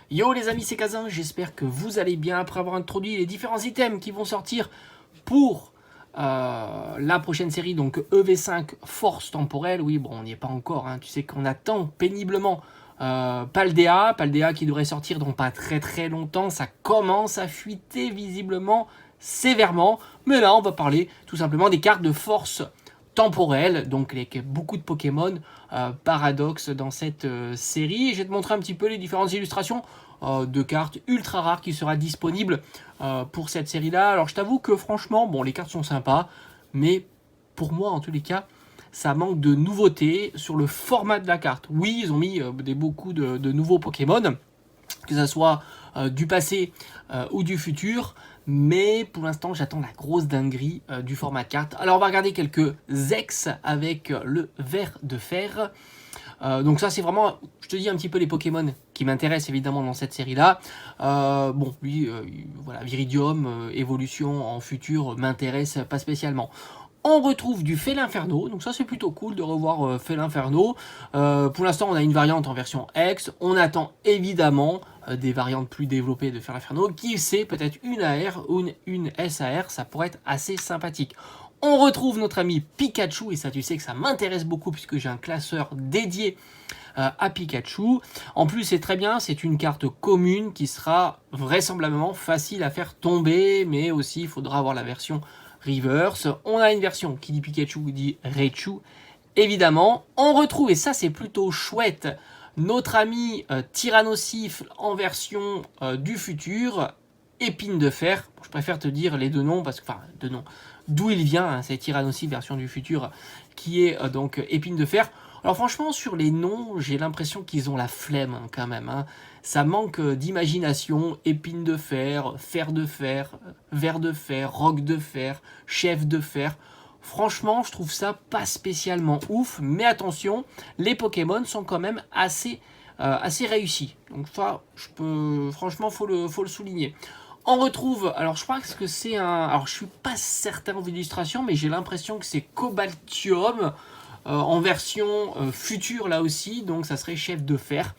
Yo les amis, c'est Kazin, j'espère que vous allez bien après avoir introduit les différents items qui vont sortir pour la prochaine série, donc EV5 Force Temporelle. Oui, bon, on n'y est pas encore, hein. Tu sais qu'on attend péniblement Paldea qui devrait sortir dans pas très très longtemps. Ça commence à fuiter visiblement sévèrement, mais là on va parler tout simplement des cartes de force temporelle, donc avec beaucoup de Pokémon paradoxes dans cette série. Je vais te montrer un petit peu les différentes illustrations de cartes ultra rares qui sera disponible pour cette série là. Alors je t'avoue que franchement, bon, les cartes sont sympas, mais pour moi en tous les cas, ça manque de nouveautés sur le format de la carte. Oui, ils ont mis beaucoup de nouveaux Pokémon, que ce soit du passé ou du futur, mais pour l'instant j'attends la grosse dinguerie du format carte. Alors on va regarder quelques ex avec le ver de fer. Donc ça c'est vraiment, je te dis un petit peu les Pokémon qui m'intéressent évidemment dans cette série là. Bon lui, voilà, Viridium, évolution en futur m'intéresse pas spécialement. On retrouve du Félinferno, donc ça c'est plutôt cool de revoir Félinferno. Pour l'instant on a une variante en version X, on attend évidemment des variantes plus développées de Félinferno, qui sait, peut-être une AR ou une SAR, ça pourrait être assez sympathique. On retrouve notre ami Pikachu, et ça tu sais que ça m'intéresse beaucoup puisque j'ai un classeur dédié à Pikachu. En plus c'est très bien, c'est une carte commune qui sera vraisemblablement facile à faire tomber, mais aussi il faudra avoir la version reverse. On a une version qui dit Pikachu, dit Raichu, évidemment. On retrouve, et ça c'est plutôt chouette, notre ami Tyrannosifle en version du futur, Épine de fer. Je préfère te dire les deux noms, parce que, enfin, deux noms, d'où il vient, hein, c'est Tyrannosifle version du futur, qui est donc Épine de fer. Alors franchement, sur les noms, j'ai l'impression qu'ils ont la flemme hein, quand même. Hein. Ça manque d'imagination. Épine de fer, fer de fer, ver de fer, roc de fer, chef de fer. Franchement, je trouve ça pas spécialement ouf. Mais attention, les Pokémon sont quand même assez réussis. Donc ça, franchement, faut le souligner. On retrouve, alors je crois que c'est un, alors je suis pas certain en illustration, mais j'ai l'impression que c'est Cobaltium en version future là aussi, donc ça serait chef de fer,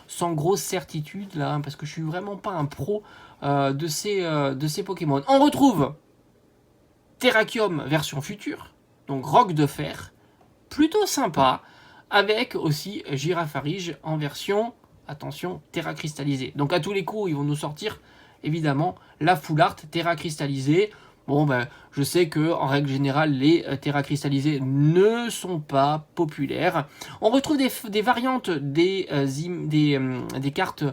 sans grosse certitude là, hein, parce que je suis vraiment pas un pro de ces Pokémon. On retrouve Terrakium version future, donc roc de fer, plutôt sympa, avec aussi Girafarige en version, attention, terra cristallisée. Donc à tous les coups, ils vont nous sortir évidemment la full art terra cristallisée. Bon, ben, je sais que en règle générale, les terra cristallisés ne sont pas populaires. On retrouve des variantes des cartes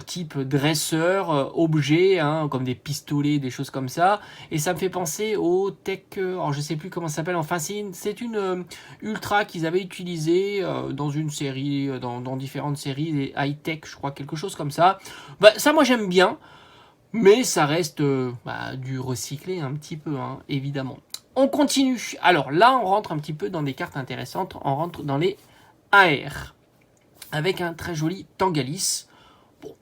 type dresseur, objet, hein, comme des pistolets, des choses comme ça. Et ça me fait penser au tech, alors je sais plus comment ça s'appelle, enfin c'est une ultra qu'ils avaient utilisée dans une série, dans différentes séries, des high-tech, je crois, quelque chose comme ça. Bah, ça, moi j'aime bien. Mais ça reste du recyclé un petit peu, hein, évidemment. On continue. Alors là, on rentre un petit peu dans des cartes intéressantes. On rentre dans les AR. Avec un très joli Tangalis. Bon,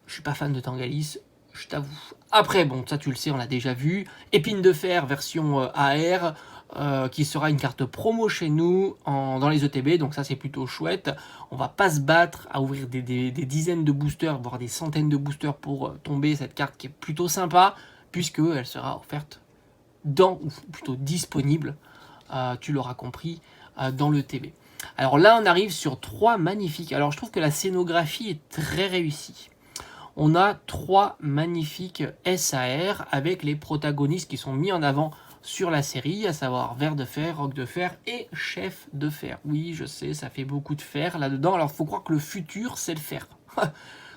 je suis pas fan de Tangalis, je t'avoue. Après, bon, ça tu le sais, on l'a déjà vu. Épine de fer version AR. Qui sera une carte promo chez nous dans les ETB, donc ça c'est plutôt chouette. On va pas se battre à ouvrir des dizaines de boosters, voire des centaines de boosters pour tomber cette carte qui est plutôt sympa, puisque elle sera offerte ou plutôt disponible, tu l'auras compris, dans l'ETB. Alors là on arrive sur trois magnifiques, alors je trouve que la scénographie est très réussie. On a trois magnifiques SAR avec les protagonistes qui sont mis en avant sur la série, à savoir ver de fer, roc de fer et chef de fer. Oui, je sais, ça fait beaucoup de fer là-dedans. Alors, il faut croire que le futur, c'est le fer.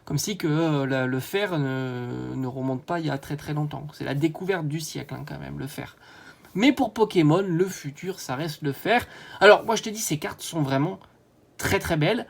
Comme si que le fer ne remonte pas il y a très très longtemps. C'est la découverte du siècle, hein, quand même, le fer. Mais pour Pokémon, le futur, ça reste le fer. Alors, moi, je te dis, ces cartes sont vraiment très très belles.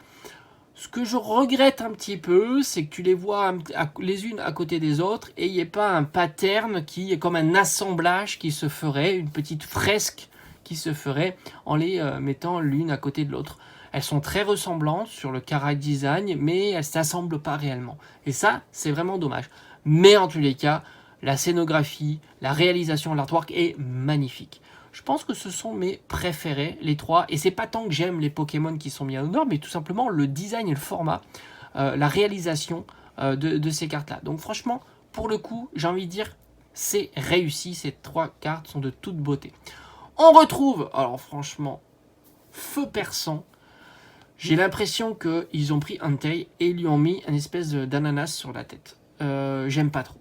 Ce que je regrette un petit peu, c'est que tu les vois les unes à côté des autres et il n'y ait pas un pattern qui est comme un assemblage qui se ferait, une petite fresque qui se ferait en les mettant l'une à côté de l'autre. Elles sont très ressemblantes sur le chara design, mais elles ne s'assemblent pas réellement. Et ça, c'est vraiment dommage. Mais en tous les cas, la scénographie, la réalisation, l'artwork est magnifique. Je pense que ce sont mes préférés, les trois. Et c'est pas tant que j'aime les Pokémon qui sont mis en or, mais tout simplement le design et le format la réalisation de ces cartes-là. Donc franchement, pour le coup, j'ai envie de dire, c'est réussi. Ces 3 cartes sont de toute beauté. On retrouve, alors franchement, Feu Perçant. J'ai l'impression qu'ils ont pris Entei et lui ont mis une espèce d'ananas sur la tête. J'aime pas trop.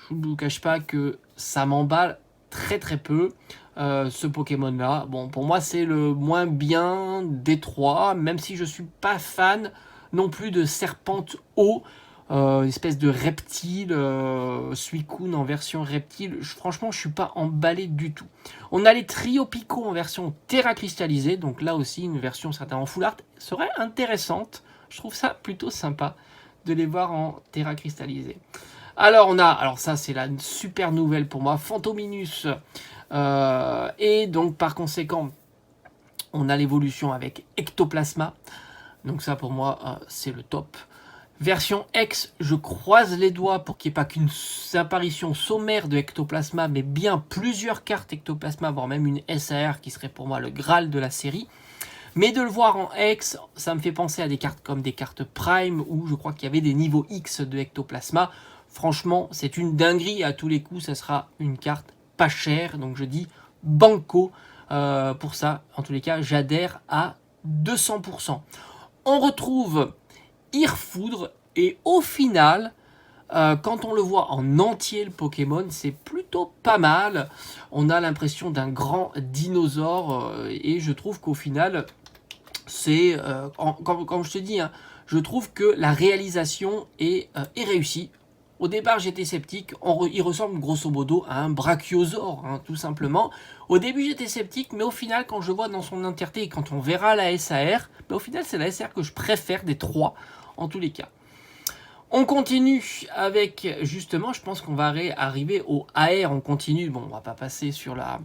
Je ne vous cache pas que ça m'emballe très très peu, ce Pokémon là. Bon, pour moi c'est le moins bien des 3, même si je suis pas fan non plus de Serpente Eau, espèce de reptile, Suicune en version reptile. Franchement, je suis pas emballé du tout. On a les Trio Pico en version Terra cristallisée, donc là aussi une version certainement full art serait intéressante. Je trouve ça plutôt sympa de les voir en Terra cristallisée. Alors ça c'est la super nouvelle pour moi, Phantominus, et donc par conséquent on a l'évolution avec Ectoplasma, donc ça pour moi c'est le top. Version X, je croise les doigts pour qu'il n'y ait pas qu'une apparition sommaire de Ectoplasma, mais bien plusieurs cartes Ectoplasma, voire même une SAR qui serait pour moi le Graal de la série. Mais de le voir en X, ça me fait penser à des cartes comme des cartes Prime, où je crois qu'il y avait des niveaux X de Ectoplasma. Franchement, c'est une dinguerie. À tous les coups, ça sera une carte pas chère. Donc je dis banco pour ça. En tous les cas, j'adhère à 200%. On retrouve Irfoudre. Et au final, quand on le voit en entier, le Pokémon, c'est plutôt pas mal. On a l'impression d'un grand dinosaure. Et je trouve qu'au final, c'est, comme je te dis, hein, je trouve que la réalisation est réussie. Au départ, j'étais sceptique. Il ressemble grosso modo à un brachiosaure, hein, tout simplement. Au début, j'étais sceptique, mais au final, quand je vois dans son entièreté et quand on verra la SAR, au final, c'est la SAR que je préfère des 3, en tous les cas. On continue avec, justement, je pense qu'on va arriver au AR. On continue, bon, on va pas passer sur la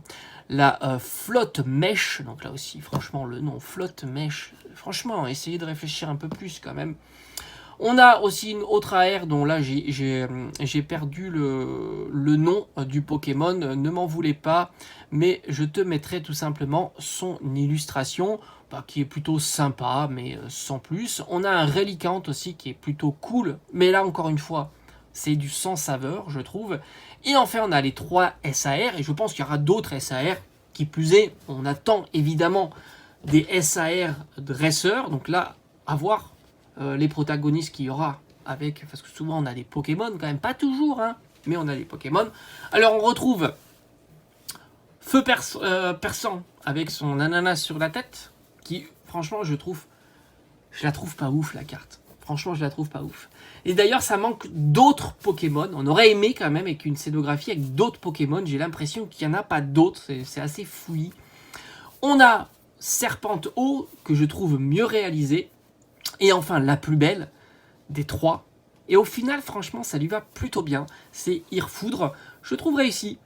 flotte mèche. Donc là aussi, franchement, le nom flotte mèche, franchement, essayez de réfléchir un peu plus quand même. On a aussi une autre AR dont là j'ai perdu le nom du Pokémon, ne m'en voulez pas, mais je te mettrai tout simplement son illustration, qui est plutôt sympa, mais sans plus. On a un Relicanth aussi qui est plutôt cool, mais là encore une fois, c'est du sans saveur, je trouve. Et enfin, on a les 3 SAR, et je pense qu'il y aura d'autres SAR, qui plus est, on attend évidemment des SAR dresseurs, donc là, à voir les protagonistes qu'il y aura avec, parce que souvent on a des Pokémon, quand même, pas toujours, hein, mais on a des Pokémon. Alors on retrouve Feu Perçant avec son ananas sur la tête, qui franchement je la trouve pas ouf la carte. Franchement je la trouve pas ouf. Et d'ailleurs ça manque d'autres Pokémon. On aurait aimé quand même avec une scénographie avec d'autres Pokémon. J'ai l'impression qu'il n'y en a pas d'autres, c'est assez fouillis. On a Serpente Eau que je trouve mieux réalisée. Et enfin, la plus belle des 3. Et au final, franchement, ça lui va plutôt bien. C'est Irfoudre. Je trouve réussi.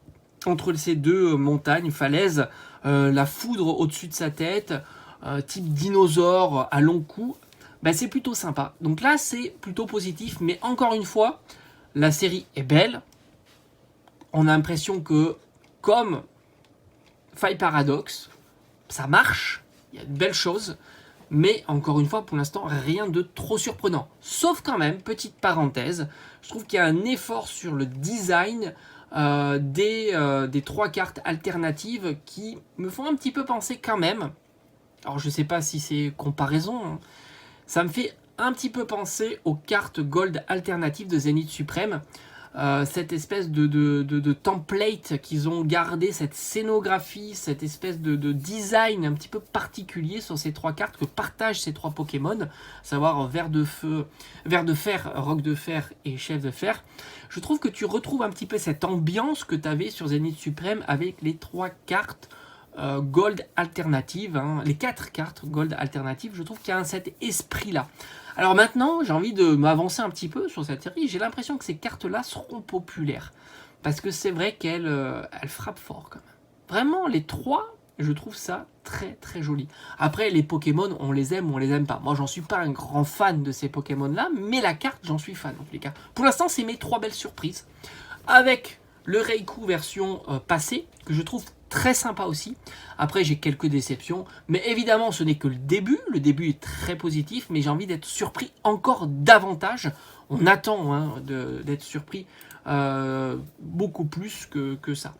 Entre ces deux montagnes, falaises, la foudre au-dessus de sa tête, type dinosaure à long cou, c'est plutôt sympa. Donc là, c'est plutôt positif. Mais encore une fois, la série est belle. On a l'impression que, comme Faille Paradox, ça marche. Il y a de belles choses. Mais encore une fois, pour l'instant, rien de trop surprenant. Sauf quand même, petite parenthèse, je trouve qu'il y a un effort sur le design des 3 cartes alternatives qui me font un petit peu penser quand même. Alors je ne sais pas si c'est comparaison, hein. Ça me fait un petit peu penser aux cartes Gold alternatives de Zénith Suprême. Cette espèce de template qu'ils ont gardé, cette scénographie, cette espèce de design un petit peu particulier sur ces 3 cartes que partagent ces 3 Pokémon, à savoir Ver de Fer, Roc de Fer et Chef de Fer. Je trouve que tu retrouves un petit peu cette ambiance que tu avais sur Zénith Suprême avec les 3 cartes Gold alternatives, hein, les 4 cartes Gold alternatives. Je trouve qu'il y a cet esprit-là. Alors maintenant, j'ai envie de m'avancer un petit peu sur cette série. J'ai l'impression que ces cartes-là seront populaires. Parce que c'est vrai qu'elles frappent fort quand même. Vraiment, les 3, je trouve ça très très joli. Après, les Pokémon, on les aime ou on les aime pas. Moi, j'en suis pas un grand fan de ces Pokémon-là, mais la carte, j'en suis fan en tous les cas. Pour l'instant, c'est mes 3 belles surprises. Avec le Raikou version passée, que je trouve très sympa aussi. Après, j'ai quelques déceptions, mais évidemment, ce n'est que le début. Le début est très positif, mais j'ai envie d'être surpris encore davantage. On attend hein, d'être surpris beaucoup plus que ça.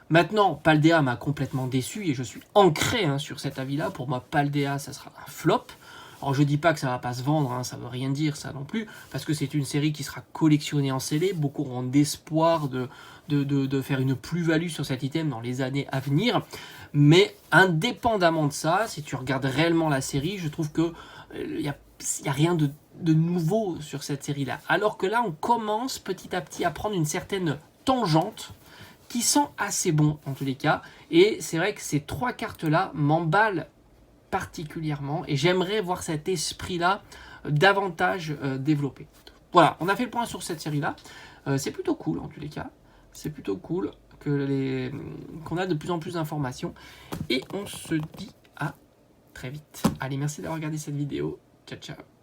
Maintenant, Paldea m'a complètement déçu et je suis ancré hein, sur cet avis-là. Pour moi, Paldea, ça sera un flop. Alors je dis pas que ça va pas se vendre, hein, ça veut rien dire ça non plus, parce que c'est une série qui sera collectionnée en CD, beaucoup auront espoir de faire une plus-value sur cet item dans les années à venir, mais indépendamment de ça, si tu regardes réellement la série, je trouve que il y a rien de nouveau sur cette série-là, alors que là on commence petit à petit à prendre une certaine tangente, qui sont assez bons en tous les cas, et c'est vrai que ces 3 cartes-là m'emballent particulièrement et j'aimerais voir cet esprit là davantage développé. Voilà, on a fait le point sur cette série là, c'est plutôt cool en tous les cas, c'est plutôt cool qu'on a de plus en plus d'informations et on se dit à très vite. Allez, merci d'avoir regardé cette vidéo, ciao ciao.